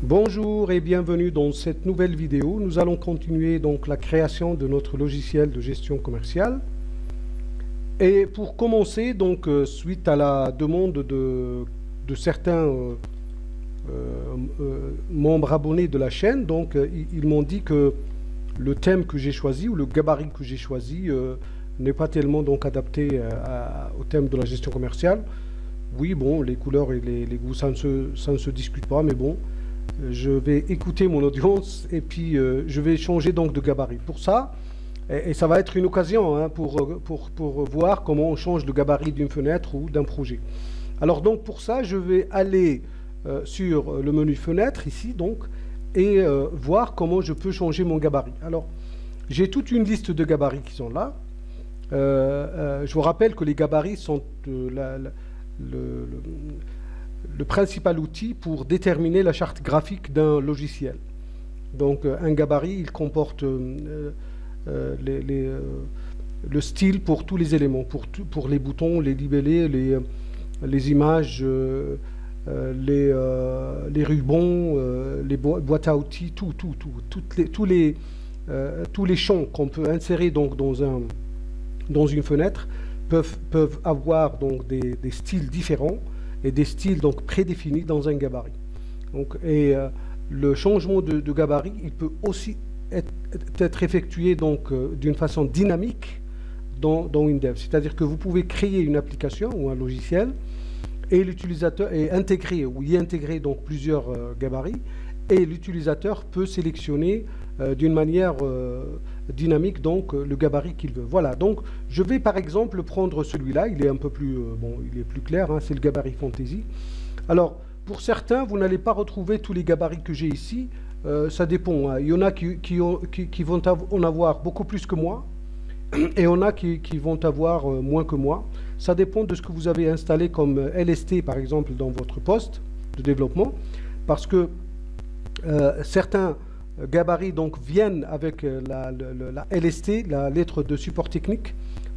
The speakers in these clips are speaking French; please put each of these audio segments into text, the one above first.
Bonjour et bienvenue dans cette nouvelle vidéo. Nous allons continuer donc la création de notre logiciel de gestion commerciale. Et pour commencer, donc suite à la demande de certains membres abonnés de la chaîne, donc ils m'ont dit que le thème que j'ai choisi ou le gabarit que j'ai choisi n'est pas tellement donc adapté au thème de la gestion commerciale. Oui, bon, les couleurs et les goûts, ça ne se discute pas, mais bon. Je vais écouter mon audience et puis je vais changer donc de gabarit. Pour ça, et ça va être une occasion hein, pour voir comment on change de gabarit d'une fenêtre ou d'un projet. Alors donc pour ça, je vais aller sur le menu fenêtre ici donc et voir comment je peux changer mon gabarit. Alors j'ai toute une liste de gabarits qui sont là. Je vous rappelle que les gabarits sont le principal outil pour déterminer la charte graphique d'un logiciel. Donc un gabarit, il comporte le style pour tous les éléments, pour les boutons, les libellés, les images, les rubans, les boîtes à outils, tous les champs qu'on peut insérer donc dans une fenêtre peuvent avoir donc des styles différents et des styles donc prédéfinis dans un gabarit. Donc, le changement de gabarit, il peut aussi être effectué donc d'une façon dynamique dans WinDev. C'est-à-dire que vous pouvez créer une application ou un logiciel et l'utilisateur est intégré ou y intégrer donc plusieurs gabarits et l'utilisateur peut sélectionner d'une manière dynamique donc le gabarit qu'il veut. Voilà, donc je vais par exemple prendre celui-là, il est un peu plus il est plus clair, hein, c'est le gabarit Fantasy. Alors pour certains, vous n'allez pas retrouver tous les gabarits que j'ai ici, ça dépend. Hein. Il y en a qui vont en avoir beaucoup plus que moi et il y en a qui vont avoir moins que moi. Ça dépend de ce que vous avez installé comme LST par exemple dans votre poste de développement, parce que certains gabarits donc viennent avec la LST, la lettre de support technique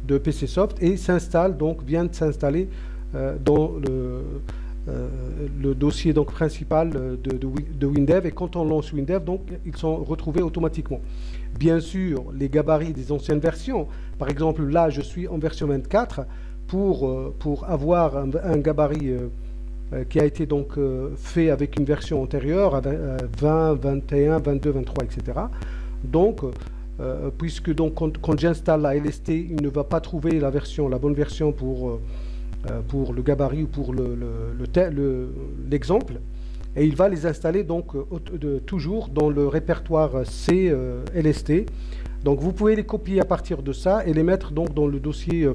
de PCsoft, et s'installent donc viennent s'installer dans le dossier donc principal de WinDev, et quand on lance WinDev donc ils sont retrouvés automatiquement. Bien sûr, les gabarits des anciennes versions, par exemple là je suis en version 24, pour avoir un gabarit qui a été donc fait avec une version antérieure, 20, 21, 22, 23, etc. Donc, puisque donc quand j'installe la LST, il ne va pas trouver la bonne version pour le gabarit ou pour l'exemple, et il va les installer donc toujours dans le répertoire C LST. Donc vous pouvez les copier à partir de ça et les mettre donc dans le dossier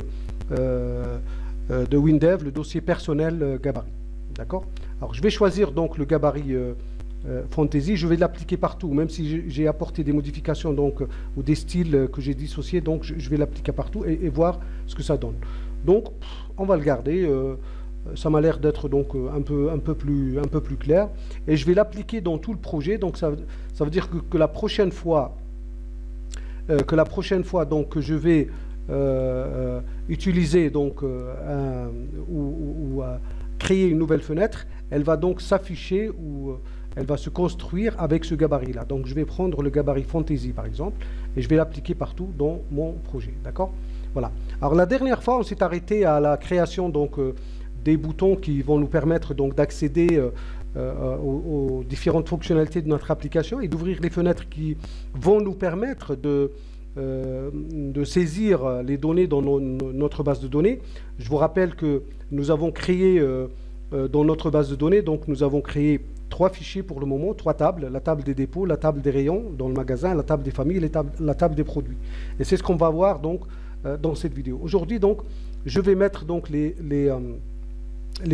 de WinDev, le dossier personnel gabarit. D'accord? Alors je vais choisir donc le gabarit Fantasy, je vais l'appliquer partout, même si j'ai apporté des modifications donc, ou des styles que j'ai dissociés, donc je vais l'appliquer partout et voir ce que ça donne. Donc on va le garder, ça m'a l'air d'être donc un peu plus clair, et je vais l'appliquer dans tout le projet. Donc ça veut dire que la prochaine fois donc que je vais utiliser donc créer une nouvelle fenêtre, elle va donc s'afficher ou elle va se construire avec ce gabarit là. Donc je vais prendre le gabarit Fantasy par exemple et je vais l'appliquer partout dans mon projet. D'accord? Voilà. Alors la dernière fois on s'est arrêté à la création donc des boutons qui vont nous permettre donc d'accéder aux différentes fonctionnalités de notre application et d'ouvrir les fenêtres qui vont nous permettre de saisir les données dans notre base de données. Je vous rappelle que nous avons créé dans notre base de données, donc nous avons créé 3 fichiers pour le moment, 3 tables, la table des dépôts, la table des rayons dans le magasin, la table des familles et la table des produits. Et c'est ce qu'on va voir donc dans cette vidéo. Aujourd'hui donc, je vais mettre donc les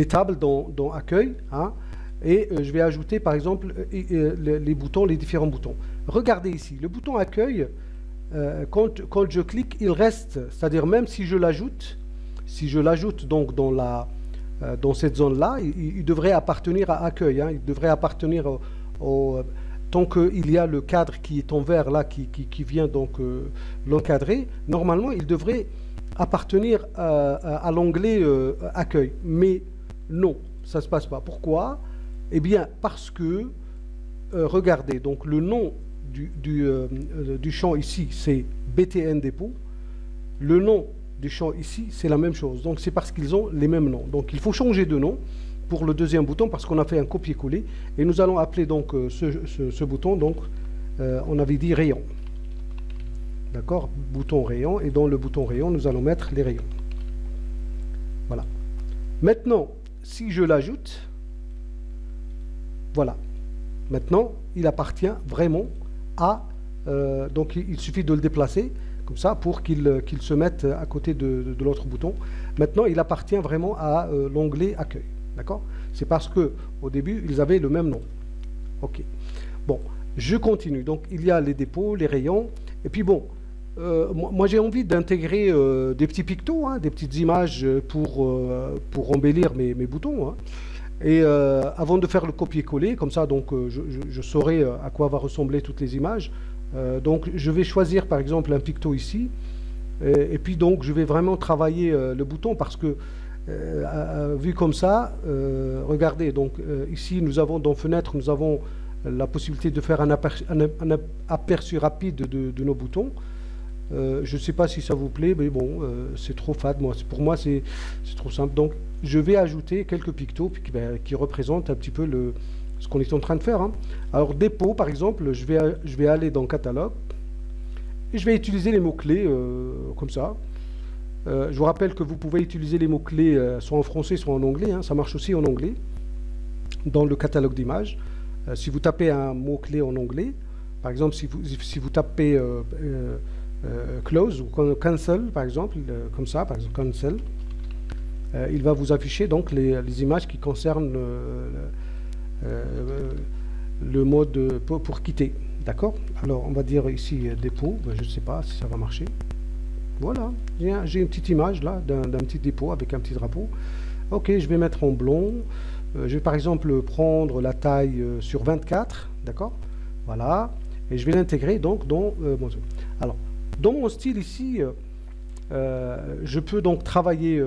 tables dans accueil, hein, et je vais ajouter par exemple les boutons, les différents boutons. Regardez ici, le bouton accueil, quand je clique, il reste, c'est-à-dire même si je l'ajoute donc dans cette zone-là, il devrait appartenir à accueil, hein, il devrait appartenir tant qu'il y a le cadre qui est en vert là, qui vient donc l'encadrer, normalement il devrait appartenir à l'onglet accueil. Mais non, ça ne se passe pas. Pourquoi? Eh bien parce que regardez, donc le nom du champ ici, c'est BTN dépôt. Le nom du champ ici, c'est la même chose. Donc c'est parce qu'ils ont les mêmes noms. Donc il faut changer de nom pour le deuxième bouton parce qu'on a fait un copier-coller. Et nous allons appeler donc ce bouton, donc on avait dit rayon. D'accord? Bouton rayon. Et dans le bouton rayon, nous allons mettre les rayons. Voilà. Maintenant, si je l'ajoute, voilà. Maintenant, il appartient vraiment à... donc il suffit de le déplacer comme ça pour qu'il se mette à côté de l'autre bouton. Maintenant, il appartient vraiment à l'onglet accueil. D'accord? C'est parce que au début, ils avaient le même nom. OK. Bon, je continue. Donc, il y a les dépôts, les rayons. Et puis bon, moi j'ai envie d'intégrer des petits pictos, hein, des petites images pour embellir mes boutons. Hein. Et avant de faire le copier-coller, comme ça, donc je saurai à quoi va ressembler toutes les images. Donc je vais choisir par exemple un picto ici. Et puis donc je vais vraiment travailler le bouton parce que vu comme ça, regardez, donc ici nous avons dans fenêtre, nous avons la possibilité de faire un aperçu rapide de nos boutons. Je ne sais pas si ça vous plaît, mais bon, c'est trop fade. Pour moi, c'est trop simple. Donc, je vais ajouter quelques pictos qui représentent un petit peu ce qu'on est en train de faire. Hein. Alors, dépôt, par exemple, je vais aller dans catalogue et je vais utiliser les mots-clés comme ça. Je vous rappelle que vous pouvez utiliser les mots-clés soit en français, soit en anglais. Hein. Ça marche aussi en anglais dans le catalogue d'images. Si vous tapez un mot-clé en anglais, par exemple, si vous tapez close ou cancel, par exemple, comme ça, par exemple, cancel, il va vous afficher donc les images qui concernent le mode pour quitter. D'accord? Alors, on va dire ici dépôt, je ne sais pas si ça va marcher. Voilà, j'ai une petite image là d'un petit dépôt avec un petit drapeau. Ok, je vais mettre en blond. Je vais par exemple prendre la taille sur 24, d'accord? Voilà, et je vais l'intégrer donc dans mon... Alors, dans mon style ici, je peux donc travailler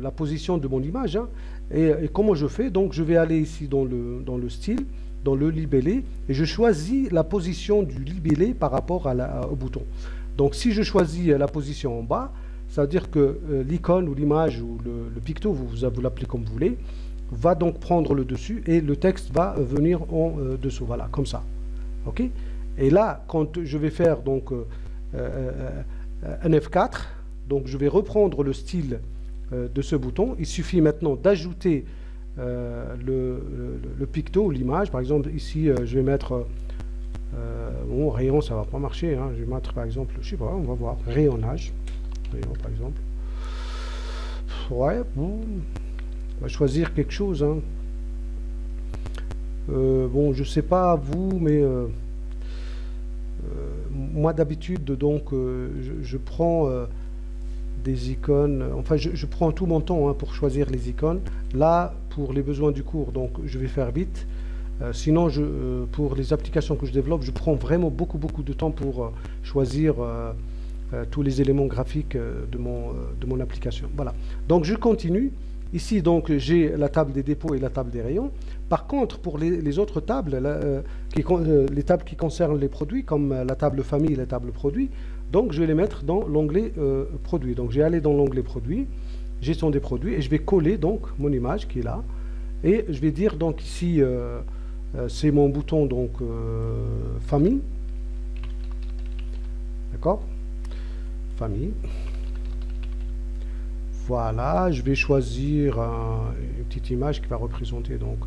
la position de mon image. Hein, et comment je fais? Donc, je vais aller ici dans le style, dans le libellé, et je choisis la position du libellé par rapport au bouton. Donc, si je choisis la position en bas, ça veut dire que l'icône ou l'image ou le picto, vous l'appelez comme vous voulez, va donc prendre le dessus et le texte va venir en dessous. Voilà, comme ça. OK? Et là, quand je vais faire donc un F4, donc je vais reprendre le style de ce bouton. Il suffit maintenant d'ajouter le picto ou l'image. Par exemple, ici, je vais mettre... bon, rayon, ça va pas marcher. Hein. Je vais mettre, par exemple, je sais pas, on va voir. Rayonnage. Rayon, par exemple. Ouais, bon... On va choisir quelque chose. Hein. Bon, je sais pas vous, mais moi d'habitude, donc, je prends des icônes. Enfin, je prends tout mon temps hein, pour choisir les icônes. Là, pour les besoins du cours, donc, je vais faire vite. Sinon, pour les applications que je développe, je prends vraiment beaucoup de temps pour choisir tous les éléments graphiques de mon application. Voilà. Donc, je continue. Ici, donc, j'ai la table des dépôts et la table des rayons. Par contre, pour les autres tables, les tables qui concernent les produits, comme la table famille et la table produits, donc je vais les mettre dans l'onglet produits. Donc, je vais aller dans l'onglet produits, gestion des produits, et je vais coller donc mon image qui est là. Et je vais dire donc ici, c'est mon bouton donc famille. D'accord? Famille. Voilà, je vais choisir une petite image qui va représenter donc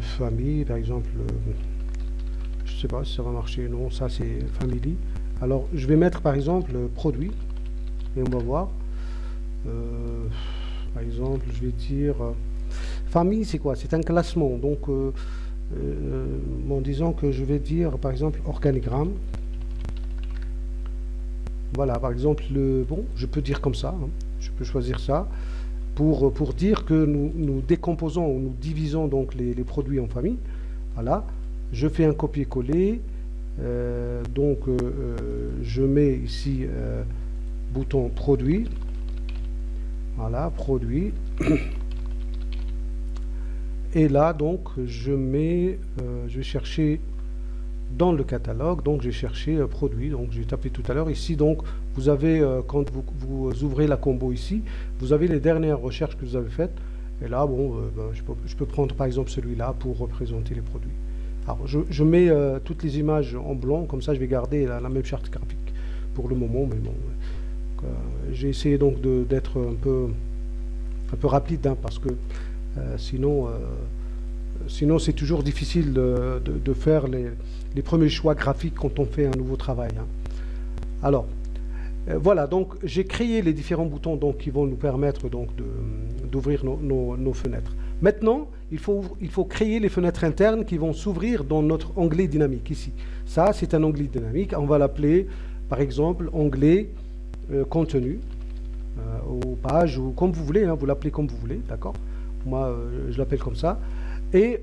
famille, par exemple. Je ne sais pas si ça va marcher. Non, ça c'est family. Alors, je vais mettre par exemple produit et on va voir. Par exemple, je vais dire famille, c'est quoi? C'est un classement. Donc, en disant que je vais dire par exemple organigramme. Voilà, par exemple, bon, je peux dire comme ça, hein, je peux choisir ça, pour dire que nous décomposons ou nous divisons donc les produits en famille. Voilà, je fais un copier-coller, donc je mets ici bouton produit, voilà, produit, Et là, donc, je vais chercher dans le catalogue, donc j'ai cherché produit, donc j'ai tapé tout à l'heure. Ici, donc, vous avez, quand vous ouvrez la combo ici, vous avez les dernières recherches que vous avez faites. Et là, bon, je peux prendre par exemple celui-là pour représenter les produits. Alors, je mets toutes les images en blanc, comme ça je vais garder la même charte graphique pour le moment, mais bon, j'ai essayé donc d'être un peu rapide, hein, parce que sinon c'est toujours difficile de faire les premiers choix graphiques quand on fait un nouveau travail, hein. Alors, voilà, donc j'ai créé les différents boutons donc, qui vont nous permettre d'ouvrir nos fenêtres. Maintenant, il faut créer les fenêtres internes qui vont s'ouvrir dans notre onglet dynamique ici. Ça, c'est un onglet dynamique. On va l'appeler, par exemple, onglet contenu, ou page, ou comme vous voulez, hein, vous l'appelez comme vous voulez, d'accord? Moi, je l'appelle comme ça. Et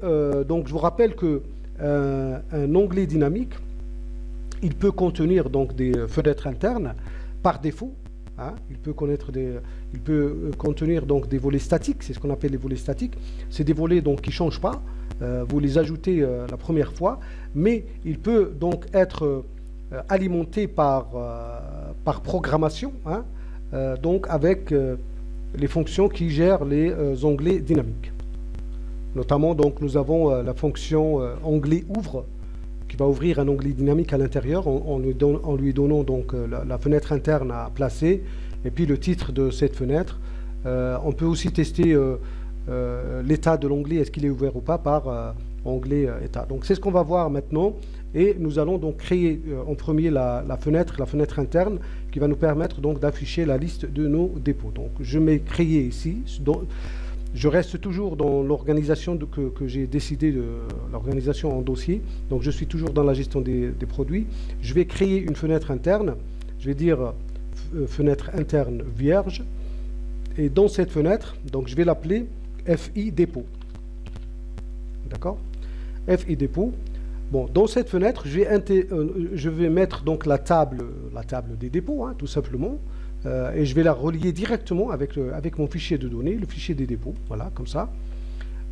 donc, je vous rappelle que un onglet dynamique, il peut contenir donc des fenêtres internes par défaut, hein. Il peut contenir donc des volets statiques, c'est ce qu'on appelle les volets statiques. C'est des volets donc qui ne changent pas, vous les ajoutez la première fois, mais il peut donc être alimenté par programmation, hein, donc avec les fonctions qui gèrent les onglets dynamiques. Notamment, donc, nous avons la fonction onglet ouvre, qui va ouvrir un onglet dynamique à l'intérieur en lui donnant donc la fenêtre interne à placer et puis le titre de cette fenêtre. On peut aussi tester l'état de l'onglet, est-ce qu'il est ouvert ou pas, par onglet état. Donc c'est ce qu'on va voir maintenant, et nous allons donc créer en premier la fenêtre interne qui va nous permettre donc d'afficher la liste de nos dépôts. Donc je mets créer ici. Je reste toujours dans l'organisation que j'ai décidé de l'organisation en dossier. Donc je suis toujours dans la gestion des produits. Je vais créer une fenêtre interne. Je vais dire fenêtre interne vierge. Et dans cette fenêtre, donc je vais l'appeler FI dépôt. D'accord? FI dépôt. Bon, dans cette fenêtre, je vais mettre donc la table des dépôts, hein, tout simplement. Et je vais la relier directement avec mon fichier de données, le fichier des dépôts, voilà, comme ça.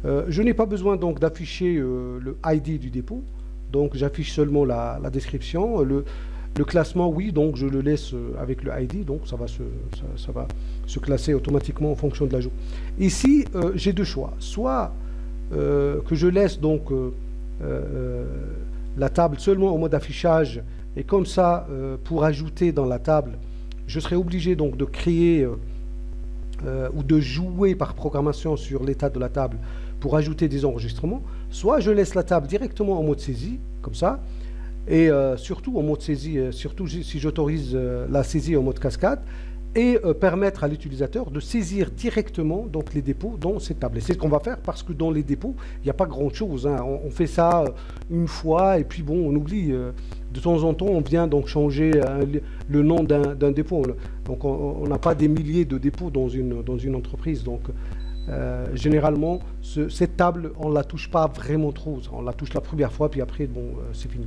Je n'ai pas besoin donc d'afficher le ID du dépôt, donc j'affiche seulement la description. Le classement, oui, donc je le laisse avec le ID, donc ça va se classer automatiquement en fonction de l'ajout. Ici, j'ai deux choix, soit que je laisse donc la table seulement en mode affichage, et comme ça, pour ajouter dans la table, je serai obligé donc de créer ou de jouer par programmation sur l'état de la table pour ajouter des enregistrements. Soit je laisse la table directement en mode saisie, comme ça, et surtout en mode saisie, surtout si j'autorise la saisie en mode cascade, et permettre à l'utilisateur de saisir directement donc, les dépôts dans cette table. Et c'est ce qu'on va faire parce que dans les dépôts, il n'y a pas grand-chose, hein. On fait ça une fois et puis bon, on oublie. De temps en temps, on vient donc changer le nom d'un dépôt. Donc on n'a pas des milliers de dépôts dans une entreprise. Donc généralement, cette table, on ne la touche pas vraiment trop. On la touche la première fois, puis après, bon, c'est fini.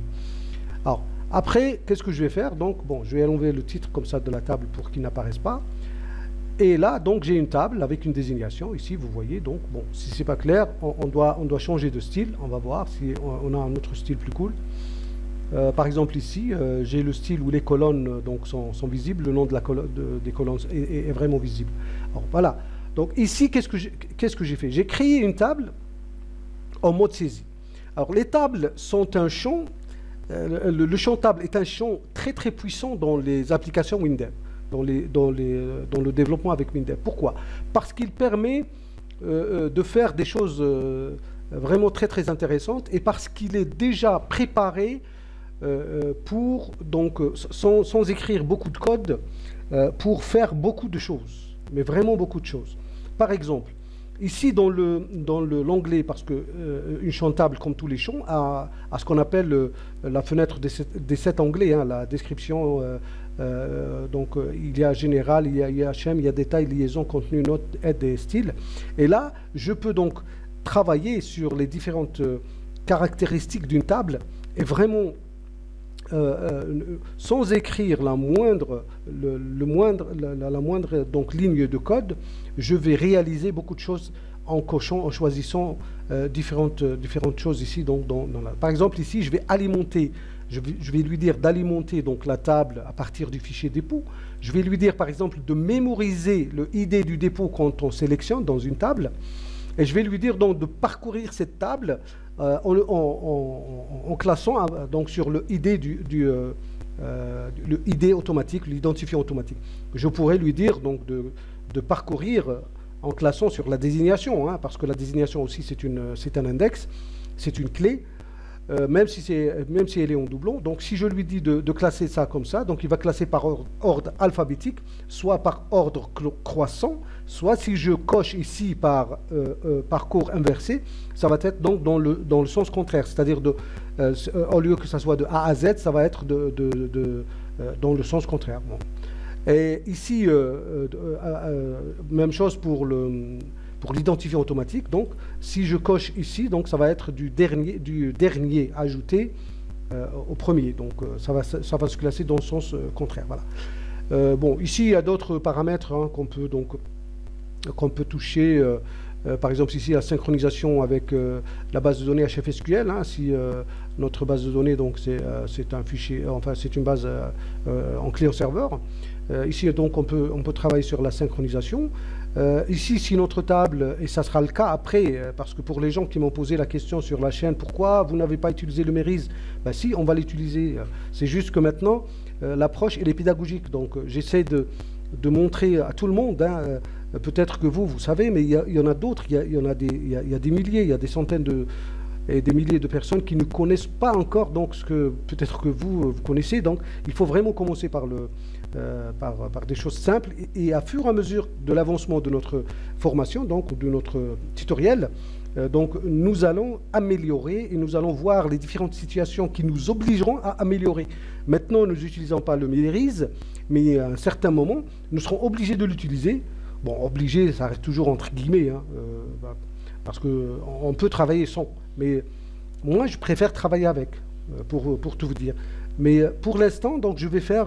Alors, après, qu'est-ce que je vais faire? Donc, bon, je vais enlever le titre comme ça de la table pour qu'il n'apparaisse pas. Et là, donc, j'ai une table avec une désignation. Ici, vous voyez, donc, bon, si c'est pas clair, on doit changer de style. On va voir si on a un autre style plus cool. Par exemple, ici, j'ai le style où les colonnes donc, sont visibles. Le nom de des colonnes est vraiment visible. Alors, voilà. Donc, ici, qu'est-ce que j'ai fait? J'ai créé une table en mode saisie. Alors, les tables sont un champ. Le champ table est un champ très très puissant dans les applications Windev, dans le développement avec Windev. Pourquoi? Parce qu'il permet de faire des choses vraiment très très intéressantes, et parce qu'il est déjà préparé pour, donc, sans écrire beaucoup de code, pour faire beaucoup de choses, mais vraiment beaucoup de choses. Par exemple, ici, dans l'onglet, parce que une champ table, comme tous les champs, a ce qu'on appelle la fenêtre des 7 onglets, hein, la description. Donc, il y a général, il y a IHM, il y a détail, liaison, contenu, note, aide et style. Et là, je peux donc travailler sur les différentes caractéristiques d'une table et vraiment, sans écrire la moindre donc, ligne de code, je vais réaliser beaucoup de choses en cochant, en choisissant différentes choses ici. Donc, par exemple, ici, je vais alimenter, je vais lui dire d'alimenter donc la table à partir du fichier dépôt. Je vais lui dire, par exemple, de mémoriser le ID du dépôt quand on sélectionne dans une table. Et je vais lui dire donc de parcourir cette table en classant donc sur le ID le ID automatique, l'identifiant automatique. Je pourrais lui dire donc de parcourir en classant sur la désignation, hein, parce que la désignation aussi c'est un index, c'est une clé, même si elle est en doublon. Donc si je lui dis de classer ça comme ça, donc il va classer par ordre alphabétique, soit par ordre croissant, soit si je coche ici par parcours inversé, ça va être donc dans le sens contraire, c'est-à-dire au lieu que ça soit de A à Z, ça va être dans le sens contraire. Bon. Et ici, même chose pour l'identifiant automatique. Donc, si je coche ici, donc ça va être du dernier ajouté au premier. Donc, ça va se classer dans le sens contraire. Voilà. Bon, ici, il y a d'autres paramètres hein, qu'on peut toucher. Par exemple, ici, la synchronisation avec la base de données HFSQL. Hein, si notre base de données, donc, c'est un fichier, enfin, c'est une base en clé au serveur. Ici, donc, on peut travailler sur la synchronisation. Ici, si notre table, et ça sera le cas après, parce que pour les gens qui m'ont posé la question sur la chaîne, pourquoi vous n'avez pas utilisé le Mérise? Ben, si, on va l'utiliser. C'est juste que maintenant, l'approche, elle est pédagogique. Donc, j'essaie de montrer à tout le monde, hein, peut-être que vous savez, mais il y en a d'autres, il y a des milliers, il y a des centaines et des milliers de personnes qui ne connaissent pas encore donc ce que peut-être que vous connaissez. Donc, il faut vraiment commencer par des choses simples et à fur et à mesure de l'avancement de notre formation, donc de notre tutoriel, donc nous allons améliorer et nous allons voir les différentes situations qui nous obligeront à améliorer. Maintenant, nous n'utilisons pas le Mérise, mais à un certain moment, nous serons obligés de l'utiliser. Bon, obligé, ça reste toujours entre guillemets, hein, parce qu'on peut travailler sans. Mais moi, je préfère travailler avec, pour tout vous dire. Mais pour l'instant, donc, je vais faire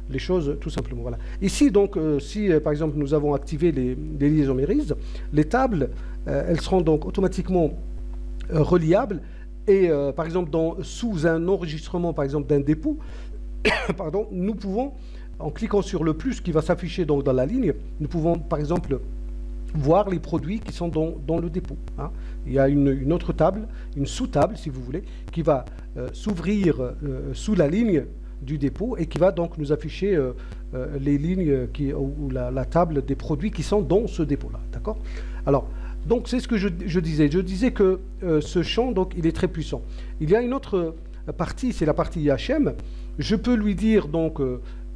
les choses tout simplement. Voilà. Ici, donc, si par exemple nous avons activé les liaisons Mérise, les tables, elles seront donc automatiquement reliables. Et par exemple, sous un enregistrement, par exemple, d'un dépôt, pardon, nous pouvons, en cliquant sur le plus qui va s'afficher dans la ligne, nous pouvons par exemple voir les produits qui sont dans le dépôt. Hein. Il y a une autre table, une sous-table si vous voulez, qui va s'ouvrir sous la ligne du dépôt et qui va donc nous afficher les lignes ou la table des produits qui sont dans ce dépôt-là. D'accord? Alors, donc c'est ce que je disais. Je disais que ce champ, donc, il est très puissant. Il y a une autre partie, c'est la partie IHM. Je peux lui dire donc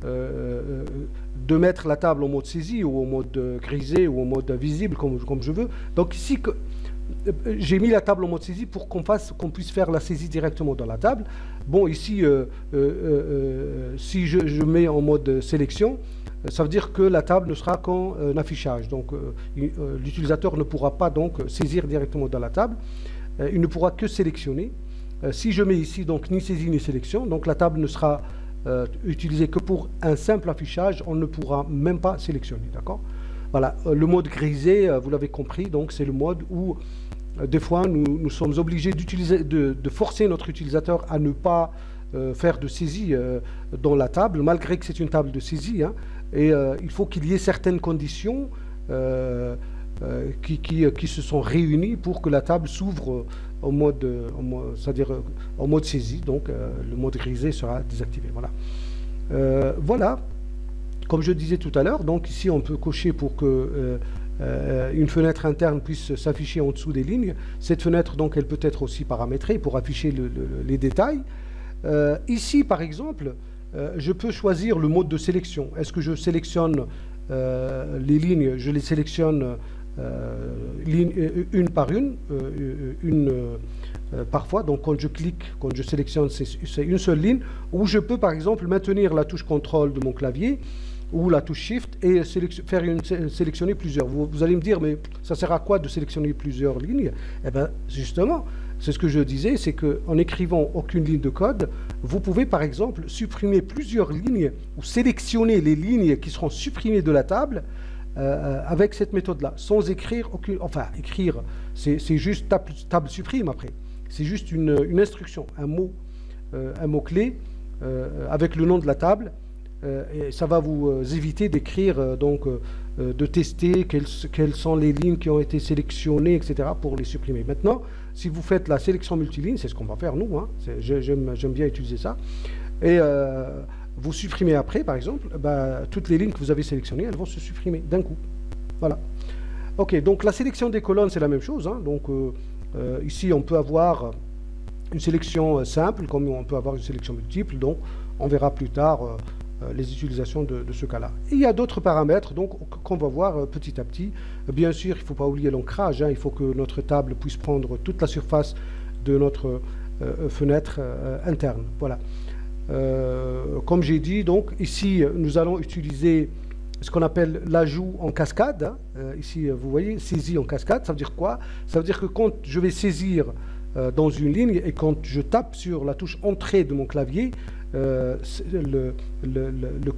de mettre la table en mode saisie ou en mode grisé ou en mode visible comme je veux. Donc ici, j'ai mis la table en mode saisie pour qu'on puisse faire la saisie directement dans la table. Bon, ici, si je mets en mode sélection, ça veut dire que la table ne sera qu'en affichage. Donc l'utilisateur ne pourra pas donc saisir directement dans la table. Il ne pourra que sélectionner. Si je mets ici donc ni saisie ni sélection, donc la table ne sera utilisée que pour un simple affichage, on ne pourra même pas sélectionner, d'accord? Voilà, le mode grisé, vous l'avez compris, donc c'est le mode où des fois nous sommes obligés de forcer notre utilisateur à ne pas faire de saisie dans la table, malgré que c'est une table de saisie, hein, et il faut qu'il y ait certaines conditions qui se sont réunies pour que la table s'ouvre c'est-à-dire en mode saisie, donc le mode grisé sera désactivé. Voilà. Voilà, comme je disais tout à l'heure, donc ici on peut cocher pour que une fenêtre interne puisse s'afficher en dessous des lignes. Cette fenêtre, donc, elle peut être aussi paramétrée pour afficher les détails. Ici, par exemple, je peux choisir le mode de sélection. Est-ce que je sélectionne les lignes, je les sélectionne une par une, parfois, donc quand je clique, quand je sélectionne, c'est une seule ligne, ou je peux par exemple maintenir la touche contrôle de mon clavier ou la touche shift et sélectionner plusieurs. Vous allez me dire, mais ça sert à quoi de sélectionner plusieurs lignes? Eh bien, justement, c'est ce que je disais, c'est qu'en écrivant aucune ligne de code, vous pouvez par exemple supprimer plusieurs lignes ou sélectionner les lignes qui seront supprimées de la table avec cette méthode-là, sans écrire aucune... Enfin, écrire, c'est juste table supprime après. C'est juste une instruction, un mot-clé avec le nom de la table. Et ça va vous éviter d'écrire, de tester quelles sont les lignes qui ont été sélectionnées, etc., pour les supprimer. Maintenant, si vous faites la sélection multiligne, c'est ce qu'on va faire nous, hein, j'aime bien utiliser ça, et vous supprimez après, par exemple, toutes les lignes que vous avez sélectionnées, elles vont se supprimer d'un coup. Voilà. Ok, donc la sélection des colonnes, c'est la même chose, hein, donc ici, on peut avoir une sélection simple, comme on peut avoir une sélection multiple, donc on verra plus tard les utilisations de ce cas-là. Il y a d'autres paramètres qu'on va voir petit à petit. Bien sûr, il ne faut pas oublier l'ancrage, hein, il faut que notre table puisse prendre toute la surface de notre fenêtre interne. Voilà. Comme j'ai dit, donc ici, nous allons utiliser ce qu'on appelle l'ajout en cascade. Hein. Ici, vous voyez, saisie en cascade, ça veut dire quoi? Ça veut dire que quand je vais saisir dans une ligne et quand je tape sur la touche entrée de mon clavier, le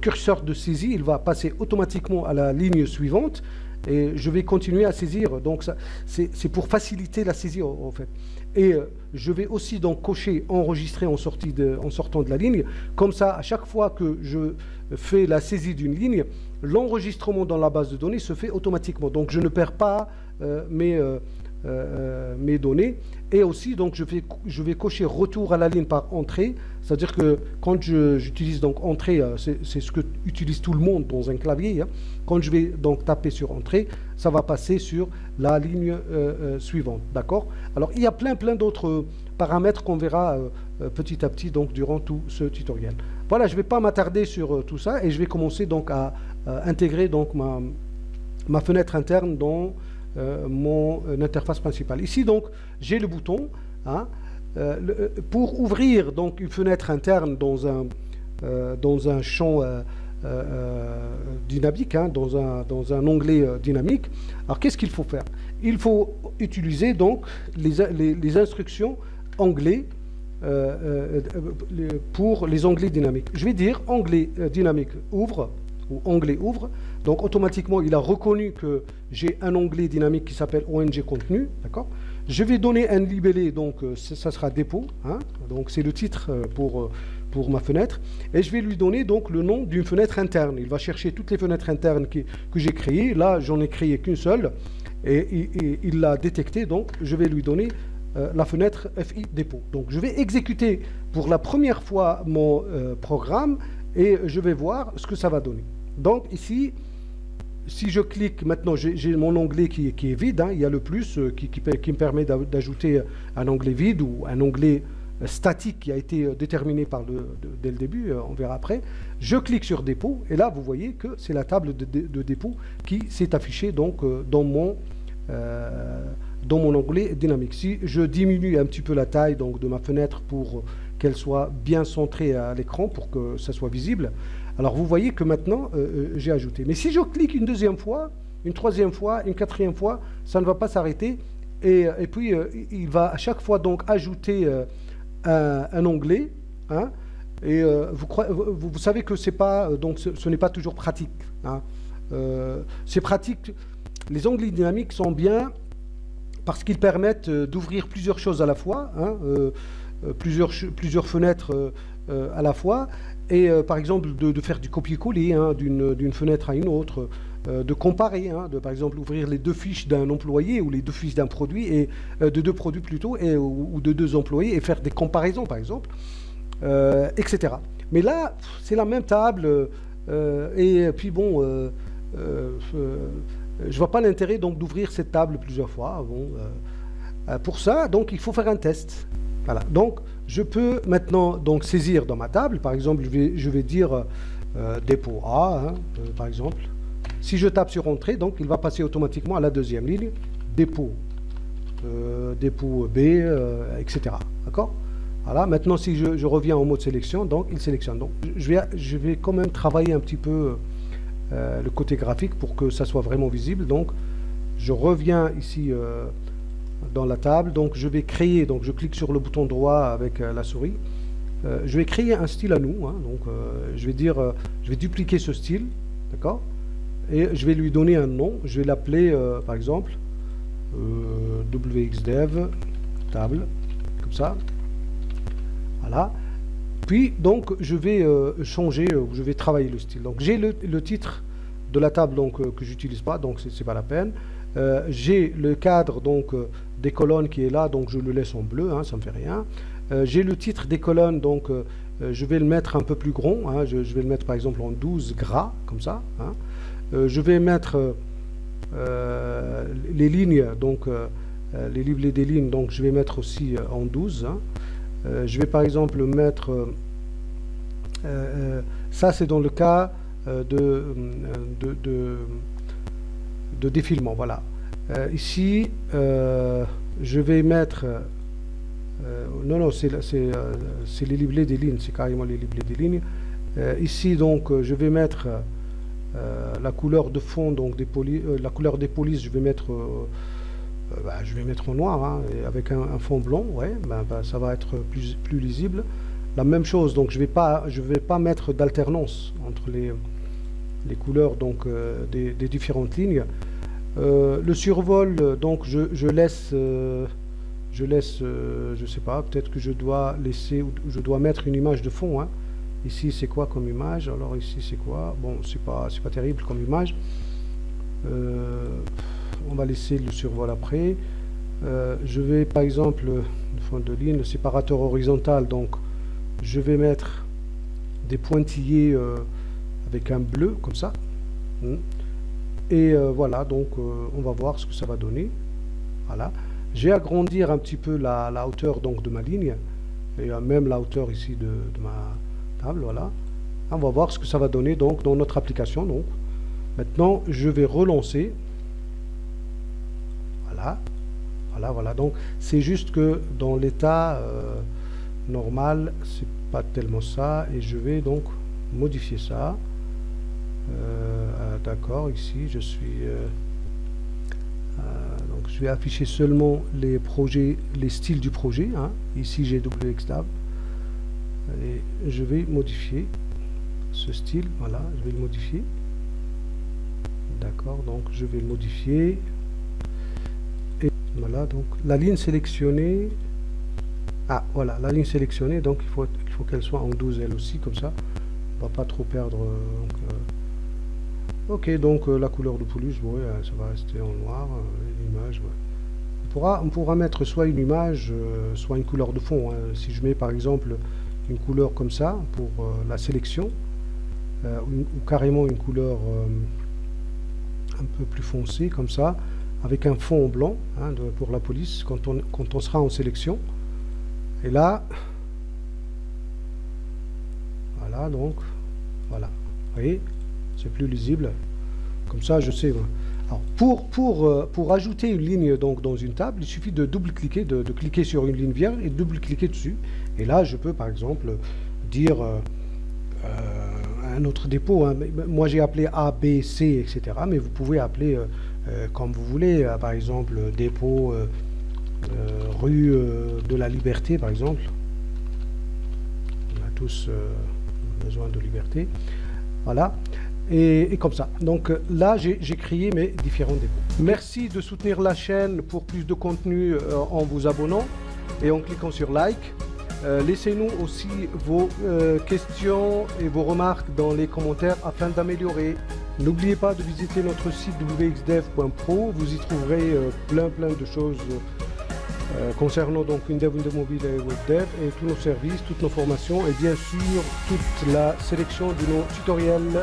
curseur de saisie, il va passer automatiquement à la ligne suivante et je vais continuer à saisir. Donc c'est pour faciliter la saisie en fait. Et je vais aussi donc cocher enregistrer en sortant de la ligne. Comme ça, à chaque fois que je fais la saisie d'une ligne, l'enregistrement dans la base de données se fait automatiquement. Donc je ne perds pas mes données. Et aussi, donc, je vais cocher retour à la ligne par entrée. C'est-à-dire que quand j'utilise donc entrée, c'est ce que utilise tout le monde dans un clavier. Hein. Quand je vais donc taper sur entrée, ça va passer sur la ligne suivante. D'accord? Alors, il y a plein d'autres paramètres qu'on verra petit à petit donc, durant tout ce tutoriel. Voilà, je ne vais pas m'attarder sur tout ça et je vais commencer donc à intégrer donc, ma fenêtre interne dans mon interface principale. Ici, donc, j'ai le bouton hein, pour ouvrir donc, une fenêtre interne dans un champ dynamique, hein, dans un onglet dynamique. Alors, qu'est-ce qu'il faut faire? Il faut utiliser donc, les instructions onglets pour les onglets dynamiques. Je vais dire onglet dynamique ouvre ou onglet ouvre. Donc automatiquement, il a reconnu que j'ai un onglet dynamique qui s'appelle ONG contenu, d'accord? Je vais donner un libellé, donc ça sera dépôt, hein? Donc c'est le titre pour ma fenêtre, et je vais lui donner donc le nom d'une fenêtre interne. Il va chercher toutes les fenêtres internes que j'ai créées. Là, j'en ai créé qu'une seule, et il l'a détectée, donc je vais lui donner la fenêtre FI dépôt. Donc je vais exécuter pour la première fois mon programme, et je vais voir ce que ça va donner. Donc ici, si je clique, maintenant j'ai mon onglet qui est vide, hein, il y a le plus qui me permet d'ajouter un onglet vide ou un onglet statique qui a été déterminé dès le début, on verra après. Je clique sur dépôt et là vous voyez que c'est la table de dépôt qui s'est affichée donc, dans mon onglet dynamique. Si je diminue un petit peu la taille donc, de ma fenêtre pour qu'elle soit bien centrée à l'écran pour que ça soit visible, alors vous voyez que maintenant j'ai ajouté. Mais si je clique une deuxième fois, une troisième fois, une quatrième fois, ça ne va pas s'arrêter. Et puis il va à chaque fois donc ajouter un onglet. Hein, et vous savez que c'est pas, donc ce n'est pas toujours pratique. Hein. C'est pratique. Les onglets dynamiques sont bien parce qu'ils permettent d'ouvrir plusieurs choses à la fois, hein, plusieurs fenêtres à la fois. Et par exemple de faire du copier-coller hein, d'une fenêtre à une autre, de comparer, hein, par exemple ouvrir les deux fiches d'un employé ou les deux fiches d'un produit, et de deux produits plutôt, ou de deux employés, et faire des comparaisons par exemple, etc. Mais là, c'est la même table, et puis bon, je vois pas l'intérêt donc d'ouvrir cette table plusieurs fois. Bon, pour ça, donc il faut faire un test. Voilà, donc je peux maintenant donc saisir dans ma table, par exemple, je vais dire dépôt A, hein, par exemple. Si je tape sur entrée, donc il va passer automatiquement à la deuxième ligne, dépôt B, etc. D'accord? Voilà, maintenant si je reviens en mode sélection, donc il sélectionne. Donc je vais quand même travailler un petit peu le côté graphique pour que ça soit vraiment visible. Donc je reviens ici dans la table, donc je vais créer, donc je clique sur le bouton droit avec la souris, je vais créer un style à nous, hein, donc je vais dire, je vais dupliquer ce style, d'accord, et je vais lui donner un nom. Je vais l'appeler par exemple wxdev table, comme ça. Voilà. Puis donc je vais changer, je vais travailler le style. Donc j'ai le titre de la table donc que j'utilise pas, donc c'est pas la peine. J'ai le cadre donc des colonnes qui est là, donc je le laisse en bleu, hein, ça me fait rien. J'ai le titre des colonnes, donc je vais le mettre un peu plus grand, hein, je vais le mettre par exemple en 12 gras, comme ça. Hein. Je vais mettre les lignes, donc les livrets des lignes, donc je vais mettre aussi en 12. Hein. Je vais par exemple mettre, ça c'est dans le cas de défilement, voilà. Ici, je vais mettre, non, c'est les livrets des lignes, c'est carrément les livrets des lignes. Ici, donc, je vais mettre la couleur de fond, donc la couleur des polices, je vais mettre en noir, hein, avec un fond blanc, ouais, ça va être plus lisible. La même chose, donc je vais pas mettre d'alternance entre les couleurs donc des différentes lignes. Le survol, donc je laisse, je sais pas, peut-être que je dois laisser, je dois mettre une image de fond. Hein. Ici c'est quoi comme image? Alors ici c'est quoi? Bon, c'est pas terrible comme image. On va laisser le survol après. Je vais par exemple, le fond de ligne, le séparateur horizontal, donc je vais mettre des pointillés avec un bleu comme ça. Et voilà, donc on va voir ce que ça va donner. Voilà. Je vais agrandir un petit peu la hauteur donc de ma ligne, et même la hauteur ici de ma table. Voilà. On va voir ce que ça va donner donc dans notre application. Donc maintenant, je vais relancer. Voilà. Voilà. Donc c'est juste que dans l'état normal, c'est pas tellement ça, et je vais donc modifier ça. D'accord, ici je suis donc je vais afficher seulement les projets, les styles du projet, hein. Ici j'ai wxtab et je vais modifier ce style. Voilà, je vais le modifier. D'accord, donc je vais le modifier, et voilà, donc la ligne sélectionnée. Ah voilà, la ligne sélectionnée, donc il faut qu'elle soit en 12 elle aussi, comme ça on va pas trop perdre. Ok, donc la couleur de police, ouais, ça va rester en noir, l'image, ouais. On pourra mettre soit une image, soit une couleur de fond. Hein. Si je mets par exemple une couleur comme ça pour la sélection, ou carrément une couleur un peu plus foncée comme ça, avec un fond blanc, hein, pour la police, quand on sera en sélection. Et là, voilà, donc, voilà, vous voyez, c'est plus lisible, comme ça je sais. Alors pour ajouter une ligne donc dans une table, il suffit de double-cliquer, de cliquer sur une ligne vierge et double-cliquer dessus. Et là je peux par exemple dire un autre dépôt, hein. Moi j'ai appelé A, B, C, etc. Mais vous pouvez appeler comme vous voulez, par exemple dépôt rue de la Liberté par exemple. On a tous besoin de liberté. Voilà. Et comme ça. Donc là, j'ai créé mes différents dépôts. Merci de soutenir la chaîne pour plus de contenu en vous abonnant et en cliquant sur like. Laissez-nous aussi vos questions et vos remarques dans les commentaires afin d'améliorer. N'oubliez pas de visiter notre site wxdev.pro. Vous y trouverez plein de choses concernant donc Windows Mobile et WebDev, et tous nos services, toutes nos formations et bien sûr toute la sélection de nos tutoriels.